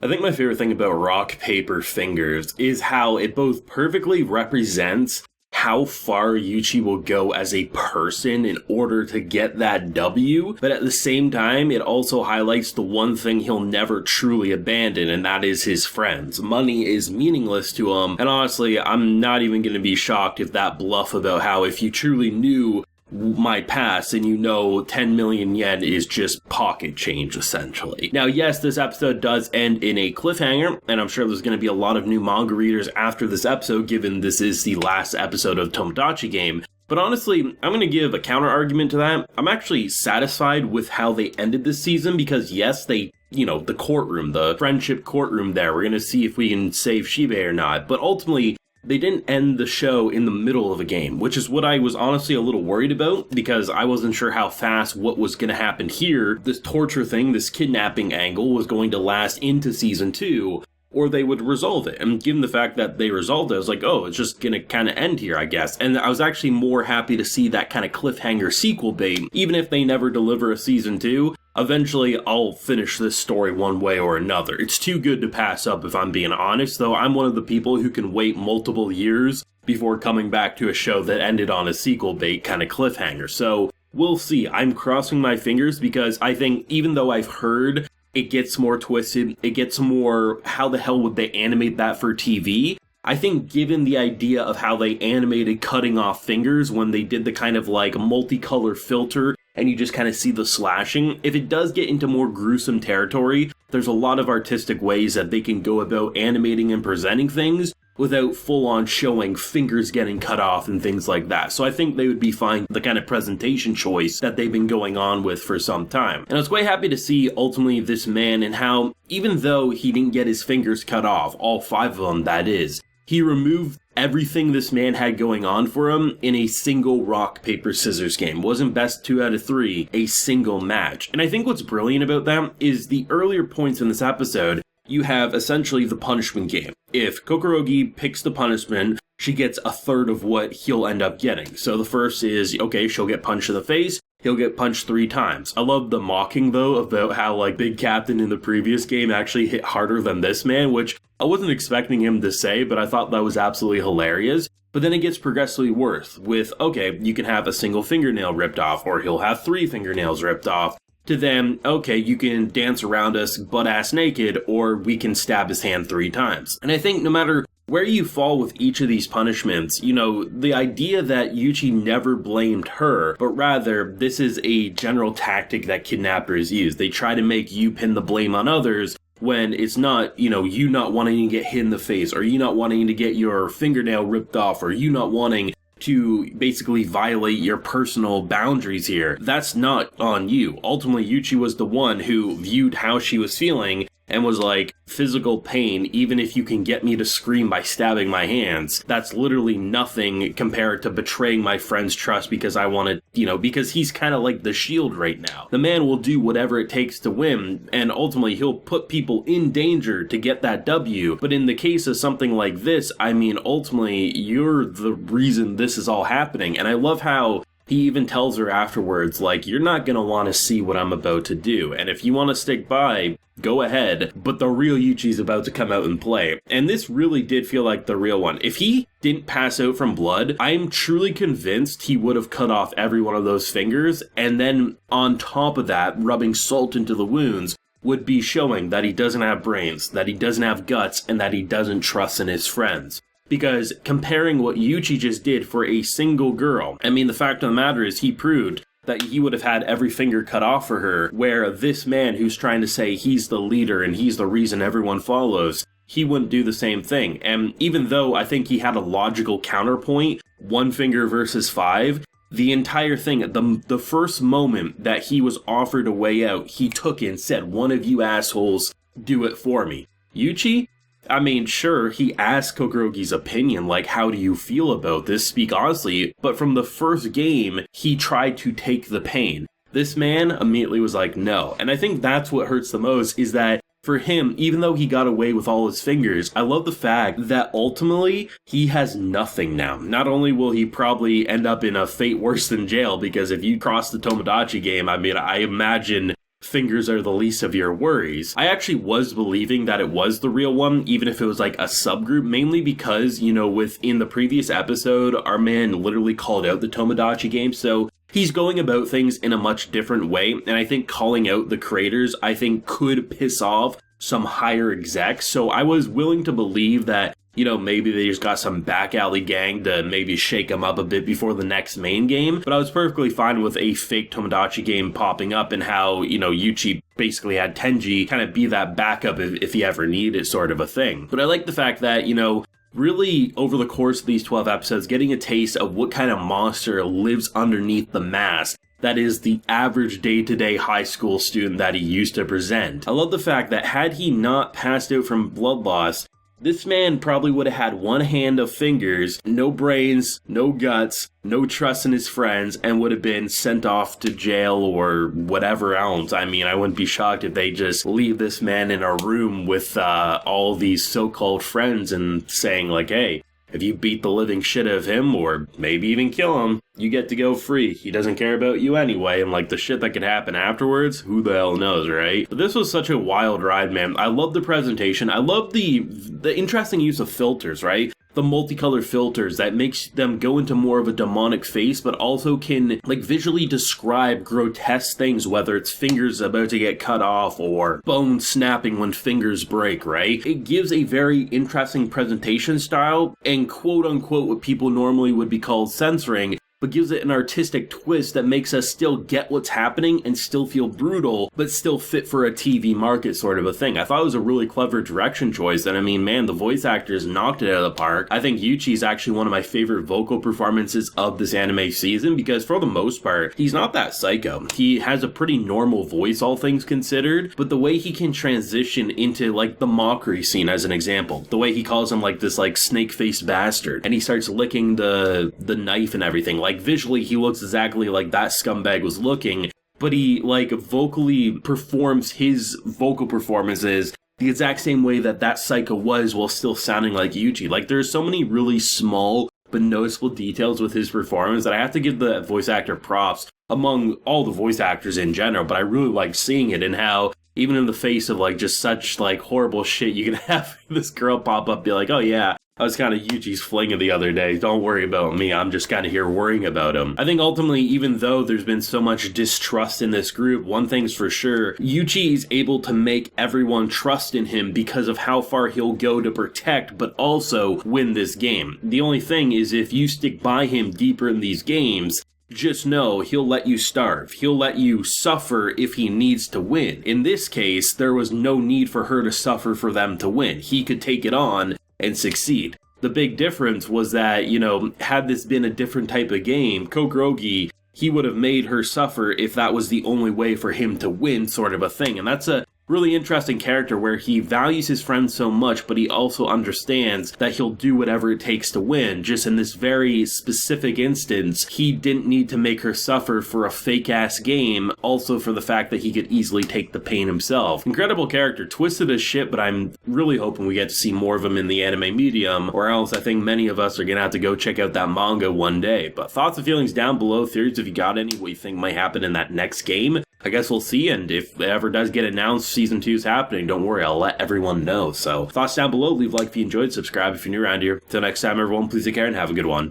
I think my favorite thing about Rock, Paper, Fingers is how it both perfectly represents how far Yuuichi will go as a person in order to get that W, but at the same time, it also highlights the one thing he'll never truly abandon, and that is his friends. Money is meaningless to him, and honestly, I'm not even going to be shocked if that bluff about how if you truly knew my past and you know 10 million yen is just pocket change essentially. Now yes, this episode does end in a cliffhanger, and I'm sure there's going to be a lot of new manga readers after this episode given this is the last episode of Tomodachi game. But honestly, I'm going to give a counter argument to that. I'm actually satisfied with how they ended this season because yes, they, the courtroom, the friendship courtroom there, we're going to see if we can save Shibe or not, but ultimately they didn't end the show in the middle of a game, which is what I was honestly a little worried about because I wasn't sure how fast what was going to happen here. This torture thing, this kidnapping angle was going to last into season 2, or they would resolve it. And given the fact that they resolved it, I was like, oh, it's just going to kind of end here, I guess. And I was actually more happy to see that kind of cliffhanger sequel bait. Even if they never deliver a season 2, eventually I'll finish this story one way or another. It's too good to pass up if I'm being honest, though I'm one of the people who can wait multiple years before coming back to a show that ended on a sequel bait kind of cliffhanger. So we'll see. I'm crossing my fingers because I think even though I've heard it gets more twisted, it gets more, how the hell would they animate that for TV? I think given the idea of how they animated cutting off fingers when they did the kind of like multicolor filter and you just kind of see the slashing, if it does get into more gruesome territory, there's a lot of artistic ways that they can go about animating and presenting things without full-on showing fingers getting cut off and things like that. So I think they would be fine the kind of presentation choice that they've been going on with for some time. And I was quite happy to see ultimately this man and how, even though he didn't get his fingers cut off, all 5 of them that is, he removed everything this man had going on for him in a single rock, paper, scissors game. Wasn't best 2 out of 3, a single match. And I think what's brilliant about that is the earlier points in this episode, you have essentially the punishment game. If Kokorogi picks the punishment, she gets a third of what he'll end up getting. So the first is, okay, she'll get punched in the face, he'll get punched 3 times. I love the mocking, though, about how, like, Big Captain in the previous game actually hit harder than this man, which I wasn't expecting him to say, but I thought that was absolutely hilarious. But then it gets progressively worse with, okay, you can have a single fingernail ripped off, or he'll have 3 fingernails ripped off, to then, okay, you can dance around us butt-ass naked, or we can stab his hand 3 times. And I think no matter where you fall with each of these punishments, the idea that Yuuichi never blamed her, but rather this is a general tactic that kidnappers use. They try to make you pin the blame on others when it's not, you not wanting to get hit in the face, or you not wanting to get your fingernail ripped off, or you not wanting to basically violate your personal boundaries here. That's not on you. Ultimately, Yuuichi was the one who viewed how she was feeling and was like, physical pain, even if you can get me to scream by stabbing my hands, that's literally nothing compared to betraying my friend's trust because I want to, because he's kind of like the shield right now. The man will do whatever it takes to win, and ultimately he'll put people in danger to get that W. But in the case of something like this, I mean, ultimately, you're the reason this is all happening. And I love how he even tells her afterwards, like, you're not going to want to see what I'm about to do. And if you want to stick by, go ahead. But the real Yuichi's about to come out and play. And this really did feel like the real one. If he didn't pass out from blood, I'm truly convinced he would have cut off every one of those fingers. And then on top of that, rubbing salt into the wounds would be showing that he doesn't have brains, that he doesn't have guts, and that he doesn't trust in his friends. Because comparing what Yuuichi just did for a single girl, I mean, the fact of the matter is he proved that he would have had every finger cut off for her, where this man who's trying to say he's the leader and he's the reason everyone follows, he wouldn't do the same thing. And even though I think he had a logical counterpoint, 1 finger versus 5, the entire thing, the first moment that he was offered a way out, he took it and said, one of you assholes, do it for me. Yuuichi? I mean, sure, he asked Kokorogi's opinion, like, how do you feel about this? Speak honestly. But from the first game, he tried to take the pain. This man immediately was like, no. And I think that's what hurts the most, is that for him, even though he got away with all his fingers, I love the fact that ultimately he has nothing now. Not only will he probably end up in a fate worse than jail, because if you cross the Tomodachi game, I mean, I imagine fingers are the least of your worries. I actually was believing that it was the real one, even if it was like a subgroup, mainly because, within the previous episode, our man literally called out the Tomodachi game, so he's going about things in a much different way, and I think calling out the creators, I think, could piss off some higher execs, so I was willing to believe that maybe they just got some back alley gang to maybe shake them up a bit before the next main game. But I was perfectly fine with a fake Tomodachi game popping up and how, Yuuichi basically had Tenji kind of be that backup if he ever needed it, sort of a thing. But I like the fact that, really over the course of these 12 episodes, getting a taste of what kind of monster lives underneath the mask that is the average day-to-day high school student that he used to present. I love the fact that had he not passed out from blood loss, this man probably would have had one hand of fingers, no brains, no guts, no trust in his friends, and would have been sent off to jail or whatever else. I mean, I wouldn't be shocked if they just leave this man in a room with all these so-called friends and saying like, hey, if you beat the living shit out of him, or maybe even kill him, you get to go free. He doesn't care about you anyway, and like the shit that could happen afterwards, who the hell knows, right? But this was such a wild ride, man. I love the presentation. I love the interesting use of filters, right? The multicolored filters that makes them go into more of a demonic face, but also can like visually describe grotesque things, whether it's fingers about to get cut off or bones snapping when fingers break, right? It gives a very interesting presentation style and quote unquote what people normally would be called censoring, but gives it an artistic twist that makes us still get what's happening and still feel brutal, but still fit for a TV market sort of a thing. I thought it was a really clever direction choice, and I mean, man, the voice actors knocked it out of the park. I think Yuuichi is actually one of my favorite vocal performances of this anime season, because for the most part, he's not that psycho. He has a pretty normal voice, all things considered, but the way he can transition into like the mockery scene as an example, the way he calls him like this like snake-faced bastard, and he starts licking the knife and everything, like visually he looks exactly like that scumbag was looking, but he like vocally performs his vocal performances the exact same way that psycho was while still sounding like Yuuichi. Like there's so many really small but noticeable details with his performance that I have to give the voice actor props among all the voice actors in general, but I really like seeing it and how even in the face of like just such like horrible shit, you can have this girl pop up, be like, oh yeah, I was kind of Yuichi's fling the other day. Don't worry about me. I'm just kind of here worrying about him. I think ultimately, even though there's been so much distrust in this group, one thing's for sure, Yuuichi is able to make everyone trust in him because of how far he'll go to protect, but also win this game. The only thing is if you stick by him deeper in these games, just know he'll let you starve. He'll let you suffer if he needs to win. In this case, there was no need for her to suffer for them to win. He could take it on and succeed. The big difference was that, had this been a different type of game, Kokorogi, he would have made her suffer if that was the only way for him to win, sort of a thing. And that's a really interesting character where he values his friends so much, but he also understands that he'll do whatever it takes to win. Just in this very specific instance, he didn't need to make her suffer for a fake-ass game, also for the fact that he could easily take the pain himself. Incredible character, twisted as shit, but I'm really hoping we get to see more of him in the anime medium, or else I think many of us are gonna have to go check out that manga one day. But thoughts and feelings down below, theories if you got any, what you think might happen in that next game. I guess we'll see, and if it ever does get announced Season 2 is happening, don't worry, I'll let everyone know. So, thoughts down below, leave a like if you enjoyed, subscribe if you're new around here. Till next time, everyone, please take care and have a good one.